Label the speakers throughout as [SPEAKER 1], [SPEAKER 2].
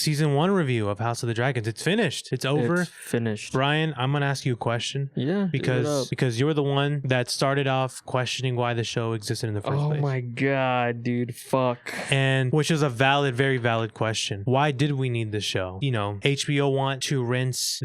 [SPEAKER 1] season 1 review of House of the Dragons. It's finished. It's over.
[SPEAKER 2] It's finished.
[SPEAKER 1] Brian, I'm gonna ask you a question.
[SPEAKER 2] Yeah.
[SPEAKER 1] Because you're the one that started off questioning why the show existed in the first place.
[SPEAKER 2] Oh my god, dude. Fuck.
[SPEAKER 1] And which is a valid, very valid question. Why did we need this show? You know, HBO want to rinse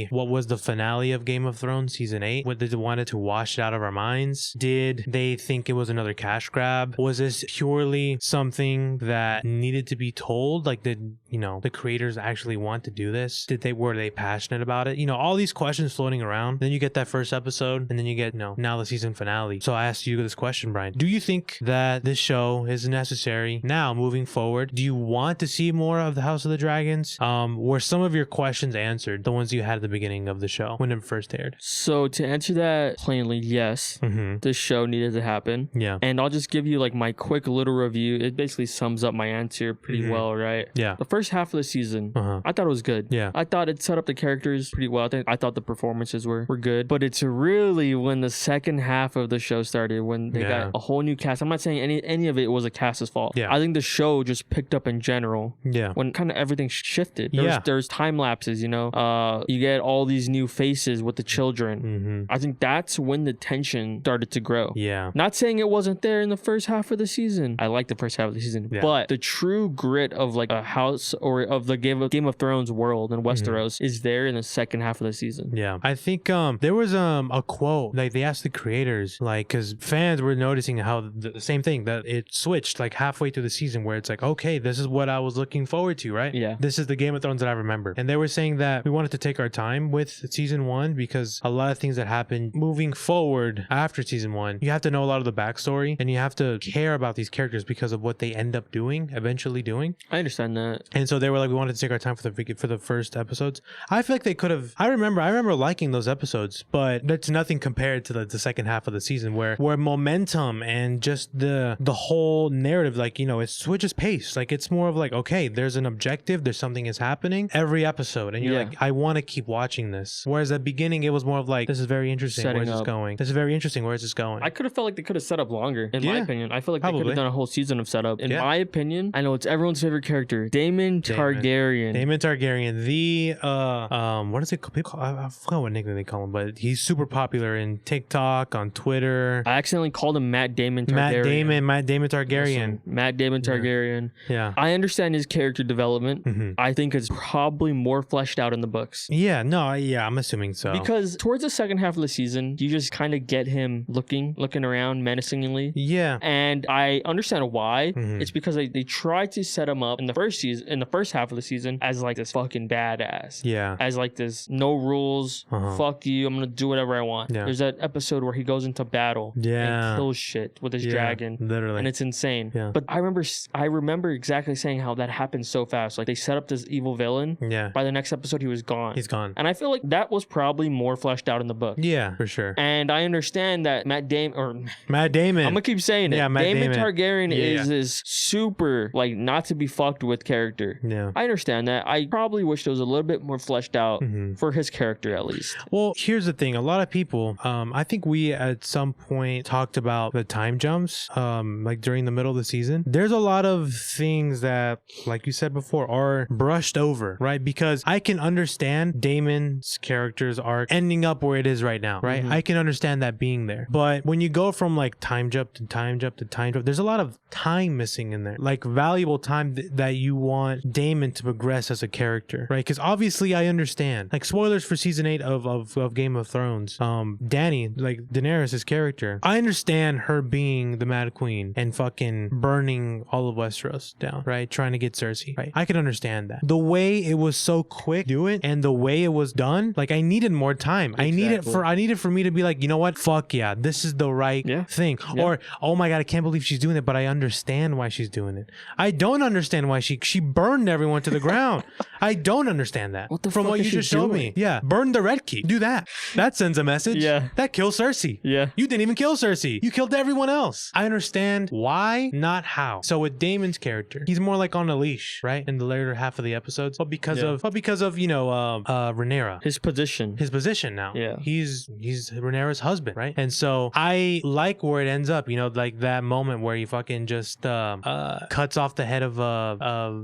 [SPEAKER 1] what was the finale of Game of Thrones season 8? What did they wanted to wash it out of our minds? Did they think it was another cash grab? Was this purely something that needed to be told? Like, did, you know, the creators actually want to do this? Were they passionate about it? You know, all these questions floating around. Then you get that first episode, and then you get, now the season finale. So I asked you this question, Brian. Do you think that this show is necessary now moving forward? Do you want to see more of the House of the Dragons? Were some of your questions answered, the ones you had at the beginning of the show when it first aired?
[SPEAKER 2] So to answer that plainly, yes, this show needed to happen.
[SPEAKER 1] Yeah.
[SPEAKER 2] And I'll just give you like my quick little review. It basically sums up my answer pretty well, right?
[SPEAKER 1] Yeah.
[SPEAKER 2] The first half of the season, I thought it was good.
[SPEAKER 1] Yeah.
[SPEAKER 2] I thought it set up the characters pretty well. I thought the performances were good. But it's really when the second half of the show started, when they got a whole new cast. I'm not saying any of it was a cast's fault.
[SPEAKER 1] Yeah.
[SPEAKER 2] I think the show just picked up in general.
[SPEAKER 1] Yeah.
[SPEAKER 2] When kind of everything shifted.
[SPEAKER 1] Yeah.
[SPEAKER 2] There's time lapses, you know. You get all these new faces with the children. I think that's when the tension started to grow.
[SPEAKER 1] Yeah.
[SPEAKER 2] Not saying it wasn't there in the first half of the season. I like the first half of the season. But the true grit of like a house or of the Game of Thrones world in Westeros is there in the second half of the season.
[SPEAKER 1] Yeah. I think there was a quote, like they asked the creators, like, because fans were noticing how the same thing, that it switched like halfway through the season where it's like, okay, this is what I was looking forward to, right?
[SPEAKER 2] Yeah.
[SPEAKER 1] This is the Game of Thrones that I remember. And they were saying that we wanted to take our time with season 1 because a lot of things that happened moving forward after season 1, you have to know a lot of the backstory and you have to care about these characters because of what they end up eventually doing.
[SPEAKER 2] I understand that.
[SPEAKER 1] And so they were like, we wanted to take our time for the first episodes. I feel like they could have. I remember liking those episodes, but that's nothing compared to the second half of the season where momentum and just the whole narrative, like, you know, it switches pace. Like, it's more of like, okay, there's an objective, there's something is happening every episode, and you're like, I want to keep watching this. Whereas at the beginning, it was more of like, this is very interesting. Where's this going? This is very interesting. Where's this going?
[SPEAKER 2] I could have felt like they could have set up longer, in my opinion. I feel like they could have done a whole season of setup. In my opinion, I know it's everyone's favorite character, Daemon Targaryen.
[SPEAKER 1] Daemon Targaryen, the what is it called? I forgot what nickname they call him, but he's super popular in TikTok, on Twitter.
[SPEAKER 2] I accidentally called him Matt Damon Targaryen.
[SPEAKER 1] Matt Damon Targaryen.
[SPEAKER 2] Listen, Matt Damon Targaryen.
[SPEAKER 1] Yeah.
[SPEAKER 2] I understand his character development. I think it's probably more fleshed out in the books.
[SPEAKER 1] Yeah, no, yeah, I'm assuming so.
[SPEAKER 2] Because towards the second half of the season, you just kind of get him looking around menacingly.
[SPEAKER 1] Yeah.
[SPEAKER 2] And I understand why. It's because they tried to set him up in the first half of the season as like this fucking badass.
[SPEAKER 1] Yeah.
[SPEAKER 2] As like this no rules, fuck you, I'm gonna do whatever I want.
[SPEAKER 1] Yeah.
[SPEAKER 2] There's that episode where he goes into battle and kills shit with his dragon.
[SPEAKER 1] Literally.
[SPEAKER 2] And it's insane.
[SPEAKER 1] Yeah.
[SPEAKER 2] But I remember exactly saying how that happened so fast. Like, they set up this evil villain.
[SPEAKER 1] Yeah.
[SPEAKER 2] By the next episode, he was gone.
[SPEAKER 1] He's gone.
[SPEAKER 2] And I feel like that was probably more fleshed out in the book.
[SPEAKER 1] Yeah, for sure.
[SPEAKER 2] And I understand that Matt Damon.
[SPEAKER 1] I'm gonna
[SPEAKER 2] keep saying it.
[SPEAKER 1] Yeah, Matt
[SPEAKER 2] Damon Targaryen is this super, like, not to be fucked with character.
[SPEAKER 1] Yeah.
[SPEAKER 2] I understand that. I probably wish it was a little bit more fleshed out for his character, at least.
[SPEAKER 1] Well, here's the thing. A lot of people, I think we at some point talked about the time jumps, like during the middle of the season. There's a lot of things that, like you said before, are brushed over, right? Because I can understand Damon's character's arc ending up where it is right now, right? I can understand that being there. But when you go from like time jump to time jump to time jump, there's a lot of time missing in there, like valuable time that you want Daemon to progress as a character, right? Because obviously I understand, like, spoilers for season 8 of Game of Thrones, Dany, like Daenerys' character, I understand her being the Mad Queen and fucking burning all of Westeros down, right? Trying to get Cersei, right? I can understand that. The way it was so quick, do it, and the way it was done, like, I needed more time. Exactly. I needed for me to be like, you know what? Fuck yeah, this is the right thing. Yeah. Or, oh my God, I can't believe she's doing it, but I understand why she's doing it. I don't understand why she burned everyone to the ground. I don't understand that. From what you just showed me. Yeah. Burn the Red Key. Do that. That sends a message.
[SPEAKER 2] Yeah.
[SPEAKER 1] That kills Cersei.
[SPEAKER 2] Yeah.
[SPEAKER 1] You didn't even kill Cersei. You killed everyone else. I understand why, not how. So with Damon's character, he's more like on a leash, right? In the later half of the episodes. But because of, you know, Rhaenyra.
[SPEAKER 2] His position
[SPEAKER 1] now.
[SPEAKER 2] Yeah. He's
[SPEAKER 1] Rhaenyra's husband, right? And so I like where it ends up, you know, like that moment where he fucking just cuts off the head of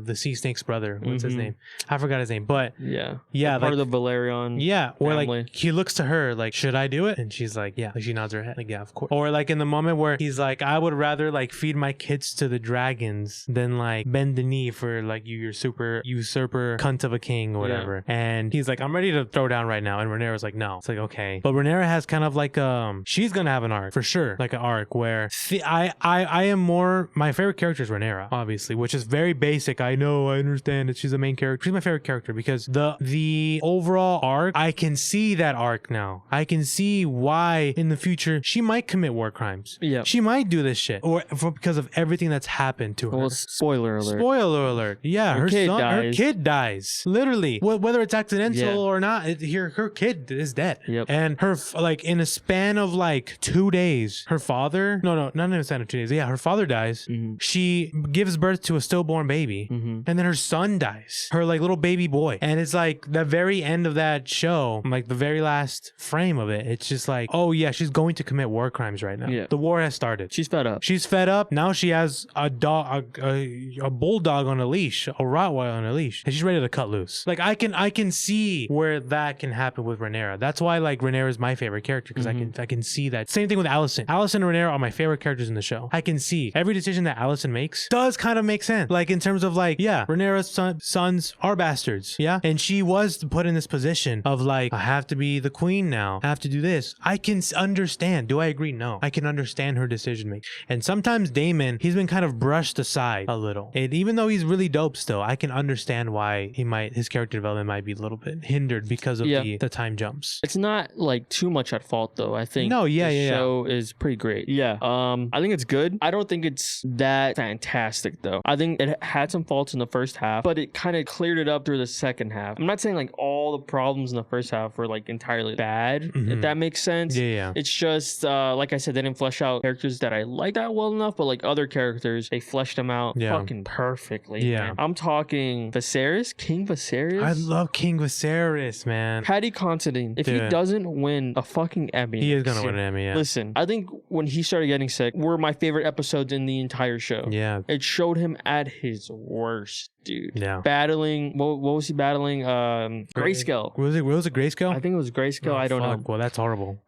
[SPEAKER 1] the Sea Snake's brother. What's his name? I forgot his name, but yeah,
[SPEAKER 2] part
[SPEAKER 1] like,
[SPEAKER 2] of the Valerian.
[SPEAKER 1] Yeah, or
[SPEAKER 2] family.
[SPEAKER 1] like he looks to her like, should I do it? And she's like, yeah. Like she nods her head, like, yeah, of course. Or like in the moment where he's like, I would rather like feed my kids to the dragons than like bend the knee for like your super usurper cunt of a king or whatever. And he's like, I'm ready to throw down right now. And Rhaenyra's like, no. It's like, okay, but Rhaenyra has kind of like she's gonna have an arc for sure, like an arc where I am more, my favorite character is Rhaenyra, obviously, which is very basic. I know, I understand that she's the main character. She's my favorite character because the overall arc, I can see that arc now. I can see why in the future she might commit war crimes.
[SPEAKER 2] Yeah,
[SPEAKER 1] she might do this shit, or because of everything that's happened to her.
[SPEAKER 2] Well, spoiler alert.
[SPEAKER 1] Spoiler alert. Yeah, her kid dies. Literally, whether it's accidental or not, her kid is dead.
[SPEAKER 2] Yep.
[SPEAKER 1] And her, like, in a span of like 2 days, her father, not in a span of 2 days. Yeah, her father dies. She gives birth to a stillborn baby, and then her son dies. Her like little baby boy. And it's like the very end of that show, like the very last frame of it, it's just like, oh yeah, she's going to commit war crimes right now.
[SPEAKER 2] Yeah.
[SPEAKER 1] The war has started.
[SPEAKER 2] She's fed up.
[SPEAKER 1] She's fed up. Now she has a dog, a bulldog on a leash, a Rottweiler on a leash, and she's ready to cut loose. Like I can see where that can happen with Rhaenyra. That's why like Rhaenyra is my favorite character, because I can see that. Same thing with Alicent. Alicent and Rhaenyra are my favorite characters in the show. I can see every decision that Alicent makes does kind of make sense. Like in terms of like, yeah, Rhaenyra's sons are bastards. Yeah. And she was put in this position of like, I have to be the queen now. I have to do this. I can understand. Do I agree? No. I can understand her decision making. And sometimes Daemon, he's been kind of brushed aside a little. And even though he's really dope still, I can understand why his character development might be a little bit hindered because of the time jumps.
[SPEAKER 2] It's not like too much at fault though. I think
[SPEAKER 1] the
[SPEAKER 2] show is pretty great. Yeah. I think it's good. I don't think it's that fantastic though. I think it had some faults in the first half, but it kind of cleared it up through the second half. I'm not saying like all the problems in the first half were like entirely bad, if that makes sense.
[SPEAKER 1] Yeah.
[SPEAKER 2] It's just like I said, they didn't flesh out characters that I like that well enough, but like other characters, they fleshed them out fucking perfectly.
[SPEAKER 1] Yeah.
[SPEAKER 2] Man. I'm talking King Viserys.
[SPEAKER 1] I love King Viserys, man.
[SPEAKER 2] Paddy Considine. If he doesn't win a fucking Emmy,
[SPEAKER 1] he is gonna win an Emmy. Yeah.
[SPEAKER 2] Listen, I think when he started getting sick, were my favorite episodes in the entire show.
[SPEAKER 1] Yeah.
[SPEAKER 2] It showed him at his worst, dude.
[SPEAKER 1] Yeah.
[SPEAKER 2] Battling. What was he battling? Grayscale.
[SPEAKER 1] Was it Grayscale?
[SPEAKER 2] I think it was Grayscale. I don't know.
[SPEAKER 1] Well, that's horrible.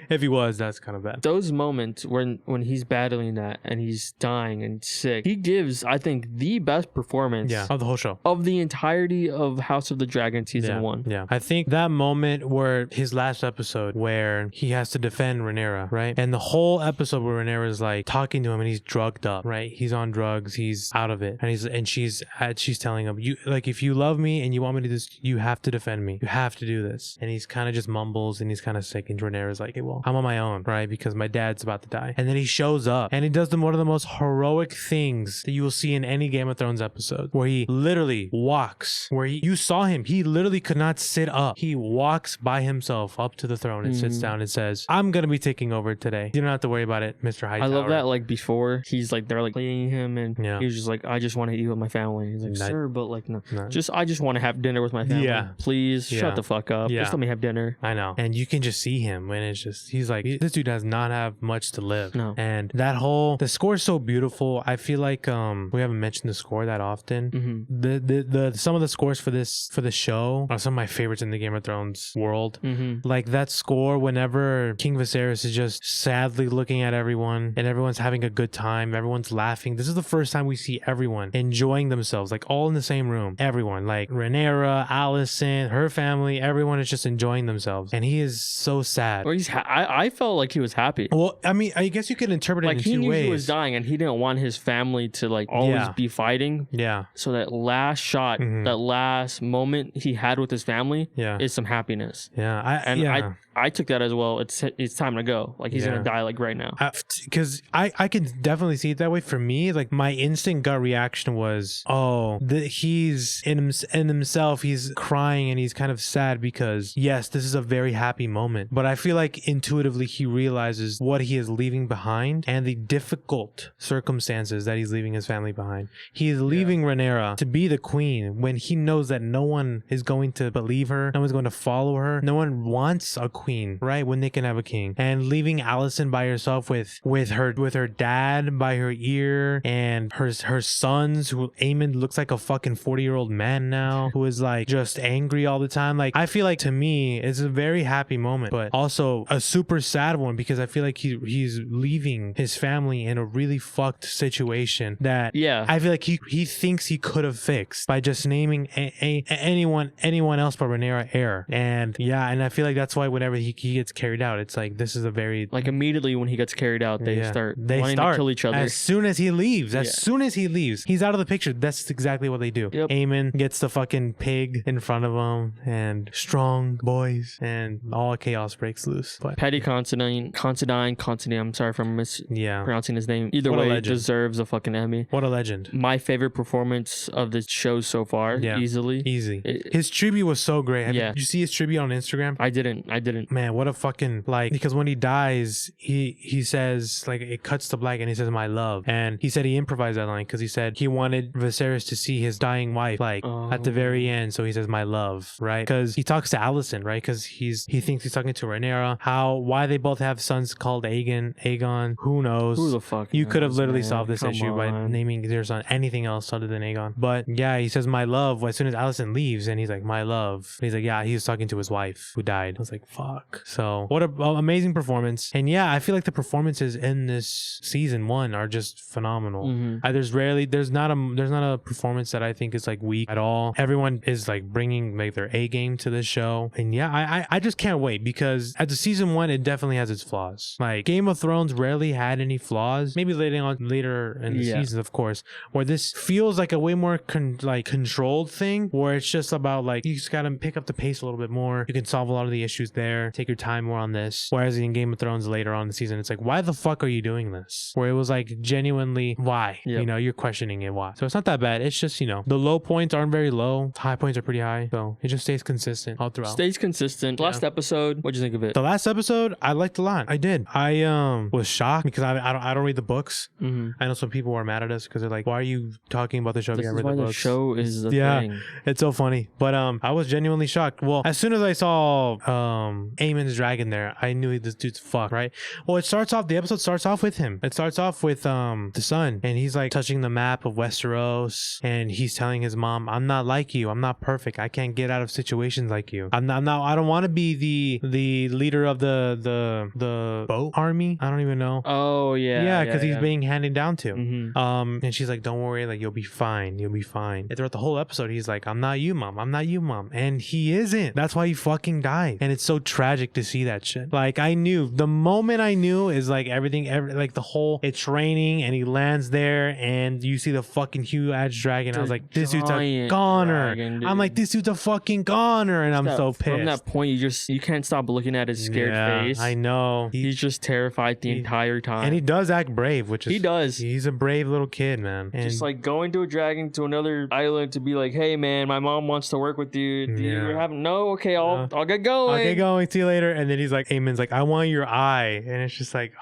[SPEAKER 1] If he was, that's kind of bad.
[SPEAKER 2] Those moments when he's battling that and he's dying and sick, he gives, I think, the best performance
[SPEAKER 1] of the whole show,
[SPEAKER 2] of the entirety of House of the Dragon season 1.
[SPEAKER 1] Yeah. I think that moment where his last episode where he has to defend Rhaenyra, right? And the whole episode where Rhaenyra is like talking to him and he's drugged up, right? He's on drugs, he's out of it. And she's telling him, you like, if you love me and you want me to do this, you have to defend me. You have to do this. And he's kind of just mumbles and he's kind of sick. And Rhaenyra's like, hey, well, I'm on my own, right? Because my dad's about to die. And then he shows up and he does one of the most heroic things that you will see in any Game of Thrones episode, where he literally walks, you saw him, he literally could not sit up. He walks by himself up to the throne and sits down and says, I'm going to be taking over today. You don't have to worry about it, Mr. Hightower.
[SPEAKER 2] I love that, like, before he's like, they're like playing him and he was just like, I just want to eat with my family. He's like, sir, but like, no. I just want to have dinner with my family. Please shut the fuck up. Just let me have dinner.
[SPEAKER 1] I know. And you can just see him when it's just, he's like, this dude does not have much to live.
[SPEAKER 2] No.
[SPEAKER 1] And the score is so beautiful. I feel like we haven't mentioned the score that often. The some of the scores for the show are some of my favorites in the Game of Thrones world. Like that score whenever King Viserys is just sadly looking at everyone and everyone's having a good time, everyone's laughing. This is the first time we see everyone enjoying themselves, like all in the same room. Everyone, like Rhaenyra, Alicent, her family, everyone is just enjoying themselves, and he is so sad.
[SPEAKER 2] Or I felt like he was happy.
[SPEAKER 1] Well, I mean, I guess you could interpret it in two ways.
[SPEAKER 2] Like he knew he was dying, and he didn't want his family to like always be fighting.
[SPEAKER 1] Yeah.
[SPEAKER 2] So that last shot, that last moment he had with his family, is some happiness.
[SPEAKER 1] Yeah.
[SPEAKER 2] I took that as well. It's time to go. Like he's gonna die like right now.
[SPEAKER 1] Because I can definitely see it that way. For me, like my instant gut reaction was, he's in himself. He's crying and he's kind of sad because yes, this is a very happy moment. But I feel like intuitively he realizes what he is leaving behind and the difficult circumstances that he's leaving his family behind. He is leaving Rhaenyra to be the queen when he knows that no one is going to believe her. No one's going to follow her. No one wants a queen queen, right? When they can have a king, and leaving Allison by herself with her dad by her ear, and her sons, who Aemon looks like a fucking 40-year-old man now, who is like just angry all the time. Like, I feel like, to me, it's a very happy moment, but also a super sad one, because I feel like he's leaving his family in a really fucked situation that I feel like he thinks he could have fixed by just naming anyone else but Rhaenyra heir. And I feel like that's why whenever he gets carried out, it's like, this is a very,
[SPEAKER 2] like, immediately when he gets carried out, they start wanting to kill each other
[SPEAKER 1] as soon as he leaves. As soon as he leaves, he's out of the picture. That's exactly what they do. Aemon gets the fucking pig in front of him, and strong boys, and all chaos breaks loose. But
[SPEAKER 2] Petty Considine, I'm sorry if I'm mispronouncing his name. Either way, deserves a fucking Emmy.
[SPEAKER 1] What a legend.
[SPEAKER 2] My favorite performance of the show so far, easily.
[SPEAKER 1] His tribute was so great. Did you see his tribute on Instagram?
[SPEAKER 2] I didn't.
[SPEAKER 1] Man, what a fucking, like, because when he dies, he says, like, it cuts to black and he says, my love. And he said he improvised that line because he said he wanted Viserys to see his dying wife, like, at the very end. So he says, my love, right? Because he talks to Allison, right? Because he thinks he's talking to Rhaenyra. Why they both have sons called Aegon, who knows?
[SPEAKER 2] Who the fuck
[SPEAKER 1] You could have literally solved this
[SPEAKER 2] Come
[SPEAKER 1] issue by
[SPEAKER 2] on.
[SPEAKER 1] naming their son anything else other than Aegon. But he says, my love, as soon as Allison leaves, and he's like, my love. And he's like, he was talking to his wife who died. I was like, fuck. So what a amazing performance. And I feel like the performances in this season 1 are just phenomenal. There's not a performance that I think is like weak at all. Everyone is like bringing like their A game to this show. And I just can't wait, because at the season 1, it definitely has its flaws. Like, Game of Thrones rarely had any flaws. Maybe later in the seasons, of course, where this feels like a way more controlled thing, where it's just about, like, you just gotta pick up the pace a little bit more. You can solve a lot of the issues there, take your time more on this. Whereas in Game of Thrones later on in the season, it's like, why the fuck are you doing this? Where it was like, genuinely, why? You're questioning it, why? So it's not that bad. It's just, the low points aren't very low. High points are pretty high. So it just stays consistent all throughout.
[SPEAKER 2] Last episode, what'd you think of it?
[SPEAKER 1] The last episode, I liked a lot. I did. I was shocked because I don't read the books. I know some people were mad at us because they're like, why are you talking about the show?
[SPEAKER 2] This
[SPEAKER 1] I
[SPEAKER 2] is
[SPEAKER 1] read
[SPEAKER 2] why
[SPEAKER 1] the
[SPEAKER 2] the
[SPEAKER 1] books.
[SPEAKER 2] show is the thing.
[SPEAKER 1] It's so funny. But I was genuinely shocked. Well, as soon as I saw Aemon's dragon there, I knew this dude's fucked, right? Well, the episode starts off with him. It starts off with the son, and he's like touching the map of Westeros, and he's telling his mom, I'm not like you. I'm not perfect. I can't get out of situations like you. I don't want to be the leader of the boat army. I don't even know.
[SPEAKER 2] Oh yeah.
[SPEAKER 1] Because he's being handed down to. And she's like, don't worry, like, you'll be fine. And throughout the whole episode, he's like, I'm not you, mom. And he isn't. That's why he fucking died. And it's so tragic to see that shit. Like, the moment I knew is like like the whole, it's raining and he lands there and you see the fucking huge dragon. I was like, this dude's a goner. I'm like, this dude's a fucking goner. And I'm so pissed.
[SPEAKER 2] From that point, you can't stop looking at his scared face.
[SPEAKER 1] I know.
[SPEAKER 2] He's just terrified the entire time.
[SPEAKER 1] And he does act brave, which is...
[SPEAKER 2] He does.
[SPEAKER 1] He's a brave little kid, man. And
[SPEAKER 2] just like going to a dragon to another island to be like, hey, man, my mom wants to work with you. Do you have... No? Okay, I'll get going.
[SPEAKER 1] I'll get going. See you later. And then he's like, Aemon's like, I want your eye. And it's just like,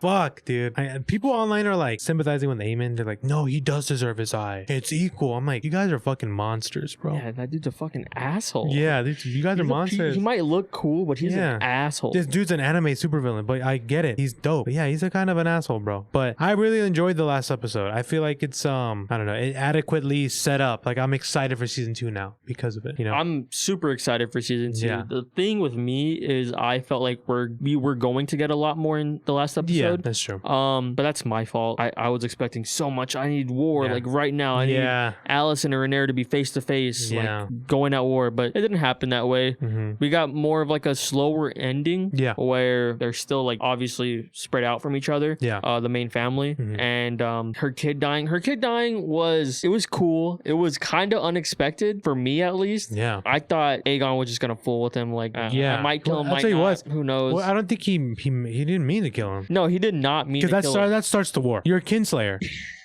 [SPEAKER 1] fuck, dude. People online are like sympathizing with Aemon. They're like, no, he does deserve his eye. It's equal. I'm like, you guys are fucking monsters, bro.
[SPEAKER 2] Yeah, that dude's a fucking asshole.
[SPEAKER 1] Yeah, you guys are monsters.
[SPEAKER 2] He might look cool, but he's an asshole.
[SPEAKER 1] This dude's an anime supervillain, but I get it. He's dope. But yeah, he's a kind of an asshole, bro. But I really enjoyed the last episode. I feel like it's I don't know, it adequately set up. Like, I'm excited for season 2 now because of it.
[SPEAKER 2] I'm super excited for season 2.
[SPEAKER 1] Yeah.
[SPEAKER 2] The thing with me is I felt like we were going to get a lot more in the last episode.
[SPEAKER 1] Yeah, that's true.
[SPEAKER 2] But that's my fault. I was expecting so much. I need war like right now. I need Allison or Rhaenyra to be face to face, like going at war. But it didn't happen that way. We got more of like a slower ending. Yeah, where they're still like obviously spread out from each other. Yeah, the main family and her kid dying. Her kid dying was cool. It was kind of unexpected for me, at least. Yeah, I thought Aegon was just gonna fool with him. Like, I might kill him. Might not. Who knows?
[SPEAKER 1] Well, I don't think he didn't mean to kill him.
[SPEAKER 2] No, he did not mean to kill him.
[SPEAKER 1] That starts the war. You're a kinslayer.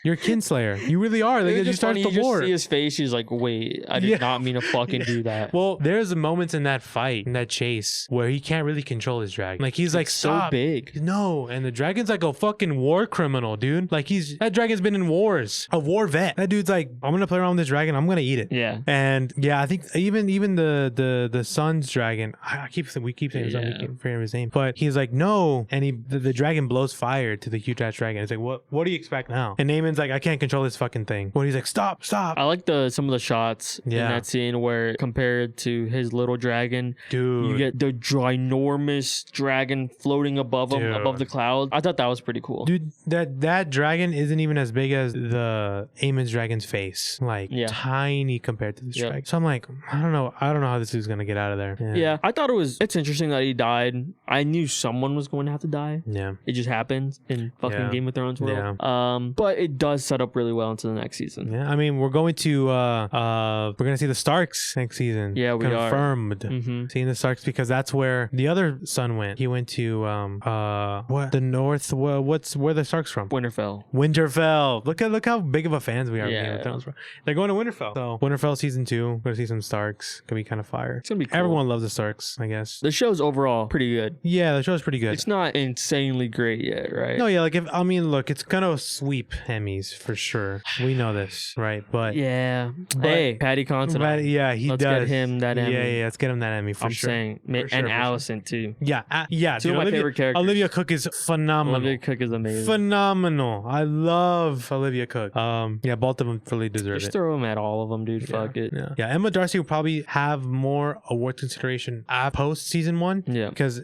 [SPEAKER 1] You're Kinslayer. You really are. Like,
[SPEAKER 2] It was
[SPEAKER 1] you
[SPEAKER 2] just
[SPEAKER 1] start
[SPEAKER 2] funny.
[SPEAKER 1] the
[SPEAKER 2] You just
[SPEAKER 1] war.
[SPEAKER 2] see his face. He's like, wait, I did
[SPEAKER 1] Yeah.
[SPEAKER 2] not mean to fucking do that.
[SPEAKER 1] Well, there's moments in that fight, in that chase, where he can't really control his dragon. Like, he's like,
[SPEAKER 2] It's so
[SPEAKER 1] stop.
[SPEAKER 2] big.
[SPEAKER 1] No, and the dragon's like a fucking war criminal, dude. Like, that dragon's been in wars, a war vet. That dude's like, I'm gonna play around with this dragon. I'm gonna eat it.
[SPEAKER 2] Yeah.
[SPEAKER 1] And yeah, I think even the son's dragon. We keep saying his name, we keep forgetting his name, but he's like, no, and the dragon blows fire to the huge ass dragon. It's like, what do you expect now? And Naaman's like, I can't control this fucking thing. But he's like, stop.
[SPEAKER 2] I like some of the shots in that scene where compared to his little dragon,
[SPEAKER 1] Dude,
[SPEAKER 2] you get the ginormous dragon floating above him, above the clouds. I thought that was pretty cool.
[SPEAKER 1] Dude, that dragon isn't even as big as the Aemon's dragon's face. Like, tiny compared to this dragon. So I'm like, I don't know how this is gonna get out of there.
[SPEAKER 2] Yeah, I thought it's interesting that he died. I knew someone was going to have to die.
[SPEAKER 1] Yeah,
[SPEAKER 2] it just happens in fucking Game of Thrones world.
[SPEAKER 1] Yeah.
[SPEAKER 2] But it does set up really well into the next season.
[SPEAKER 1] Yeah, I mean, we're going to we're gonna see the Starks next season.
[SPEAKER 2] Yeah, we
[SPEAKER 1] confirmed.
[SPEAKER 2] are.
[SPEAKER 1] Seeing the Starks, because that's where the other son went. He went to what, the north. Where the Starks from? Winterfell. Look how big of a fans we are.
[SPEAKER 2] Yeah.
[SPEAKER 1] Of Game of Thrones. They're going to Winterfell. So Winterfell season 2. We're gonna see some Starks. Gonna be kind of fire.
[SPEAKER 2] It's gonna be cool.
[SPEAKER 1] Everyone loves the Starks, I guess.
[SPEAKER 2] The show's overall pretty good.
[SPEAKER 1] Yeah, the show's pretty good.
[SPEAKER 2] It's not insanely great yet, right?
[SPEAKER 1] No, yeah, like look, it's gonna sweep Emmys for sure. We know this, right? But
[SPEAKER 2] yeah, hey, Patty Considine.
[SPEAKER 1] Yeah, he
[SPEAKER 2] let's
[SPEAKER 1] does.
[SPEAKER 2] Get him that Emmy.
[SPEAKER 1] Yeah, let's get him that Emmy for sure.
[SPEAKER 2] I'm saying, and Allison too.
[SPEAKER 1] Yeah,
[SPEAKER 2] Two of my favorite characters.
[SPEAKER 1] Olivia Cook is phenomenal.
[SPEAKER 2] Olivia Cook is amazing.
[SPEAKER 1] Phenomenal. I love Olivia Cook. Yeah, both of them really deserve it.
[SPEAKER 2] Just throw them at all of them, dude. Fuck it.
[SPEAKER 1] Yeah, Emma Darcy will probably have more award consideration post season 1.
[SPEAKER 2] Yeah,
[SPEAKER 1] because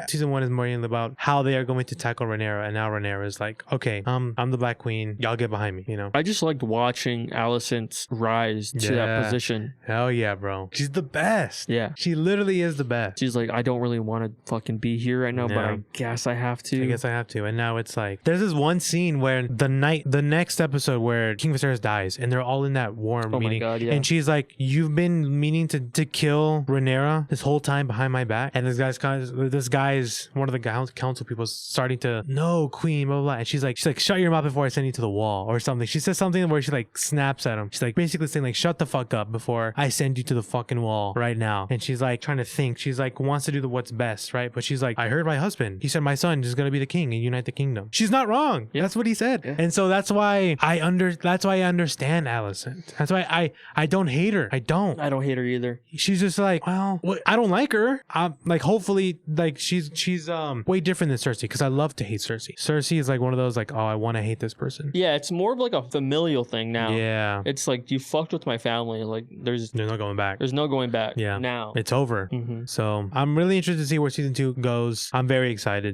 [SPEAKER 1] season 1 is more about how they are going to tackle Rhaenyra, and now Rhaenyra is like, okay, I'm the Black Queen. Y'all get behind me.
[SPEAKER 2] I just liked watching Alicent's rise to that position.
[SPEAKER 1] Hell yeah, bro. She's the best.
[SPEAKER 2] Yeah,
[SPEAKER 1] she literally is the best.
[SPEAKER 2] She's like, I don't really want to fucking be here right now, but I guess I have to.
[SPEAKER 1] And now it's like, there's this one scene where the next episode where King Viserys dies, and they're all in that war meeting.
[SPEAKER 2] My God, yeah.
[SPEAKER 1] And she's like, you've been meaning to kill Rhaenyra this whole time behind my back. And this guy's one of the council people starting to, no, queen, blah, blah, blah. And she's like, shut your mouth before I send you to the wall or something. She says something where she like snaps at him. She's like basically saying like, shut the fuck up before I send you to the fucking wall right now. And she's like trying to think. She's like, wants to do what's best, right? But she's like, I heard my husband. He said my son is gonna be the king and unite the kingdom. She's not wrong. Yeah. That's what he said. Yeah. And so that's why I understand Alicent. That's why I don't hate her. I don't
[SPEAKER 2] hate her either.
[SPEAKER 1] She's just like, well, I don't like her. Like, hopefully, like she's way different than Cersei, because I love to hate Cersei. Cersei is like one of those like, oh, I want to hate this person.
[SPEAKER 2] Yeah, it's more of like a familial thing now.
[SPEAKER 1] Yeah,
[SPEAKER 2] it's like, you fucked with my family. Like there's
[SPEAKER 1] no going back.
[SPEAKER 2] There's no going back.
[SPEAKER 1] Yeah,
[SPEAKER 2] now
[SPEAKER 1] it's over. So I'm really interested to see where season 2 goes. I'm very excited.